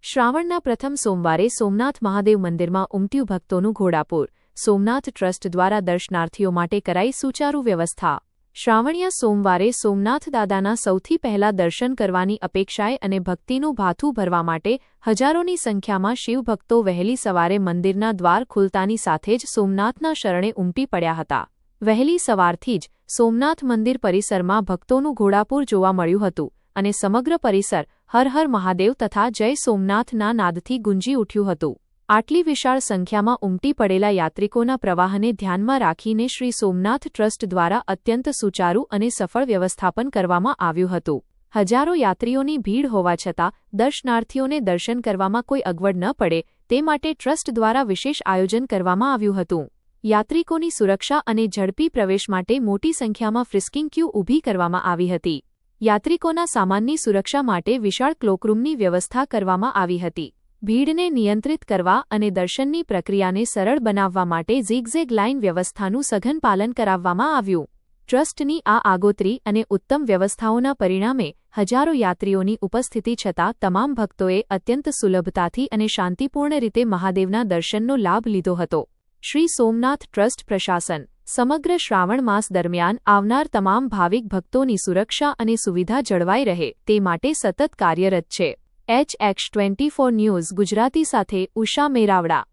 શ્રાવણના પ્રથમ સોમવારે સોમનાથ મહાદેવ મંદિરમાં ઉમટ્યું ભક્તોનું ઘોડાપૂર. સોમનાથ ટ્રસ્ટ દ્વારા દર્શનાર્થીઓ માટે કરાઈ સુચારુ વ્યવસ્થા. શ્રાવણીયા સોમવારે સોમનાથ દાદાના સૌથી પહેલા દર્શન કરવાની અપેક્ષાએ અને ભક્તિનું ભાથું ભરવા માટે હજારોની સંખ્યામાં શિવભક્તો વહેલી સવારે મંદિરના દ્વાર ખુલતાની સાથે જ સોમનાથના શરણે ઉમટી પડ્યા હતા. વહેલી સવારથી જ સોમનાથ મંદિર પરિસરમાં ભક્તોનું ઘોડાપૂર જોવા મળ્યું હતું અને સમગ્ર પરિસર હર હર મહાદેવ તથા જય સોમનાથના નાદથી ગુંજી ઉઠ્યું હતું. આટલી વિશાળ સંખ્યામાં ઉમટી પડેલા યાત્રિકોના પ્રવાહને ધ્યાનમાં રાખીને શ્રી સોમનાથ ટ્રસ્ટ દ્વારા અત્યંત સુચારુ અને સફળ વ્યવસ્થાપન કરવામાં આવ્યું હતું. હજારો યાત્રીઓની ભીડ હોવા છતાં દર્શનાર્થીઓને દર્શન કરવામાં કોઈ અગવડ ન પડે તે માટે ટ્રસ્ટ દ્વારા વિશેષ આયોજન કરવામાં આવ્યું હતું. યાત્રિકોની સુરક્ષા અને ઝડપી પ્રવેશ માટે મોટી સંખ્યામાં ફ્રિસ્કિંગ ક્યુ ઊભી કરવામાં આવી હતી. યાત્રિકોના સામાનની સુરક્ષા માટે વિશાળ ક્લોકરૂમની વ્યવસ્થા કરવામાં આવી હતી. ભીડને નિયંત્રિત કરવા અને દર્શનની પ્રક્રિયાને સરળ બનાવવા માટે ઝિગઝેગ લાઇન વ્યવસ્થાનું સઘન પાલન કરાવવામાં આવ્યું. ટ્રસ્ટની આ આગોતરી અને ઉત્તમ વ્યવસ્થાઓના પરિણામે હજારો યાત્રીઓની ઉપસ્થિતિ છતાં તમામ ભક્તોએ અત્યંત સુલભતાથી અને શાંતિપૂર્ણ રીતે મહાદેવના દર્શનનો લાભ લીધો હતો. શ્રી સોમનાથ ટ્રસ્ટ પ્રશાસન સમગ્ર શ્રાવણ માસ દરમિયાન આવનાર તમામ ભાવિક ભક્તોની સુરક્ષા અને સુવિધા જળવાઈ રહે તે માટે સતત કાર્યરત છે. HX24 ન્યૂઝ ગુજરાતી સાથે ઉષા મેરાવડા.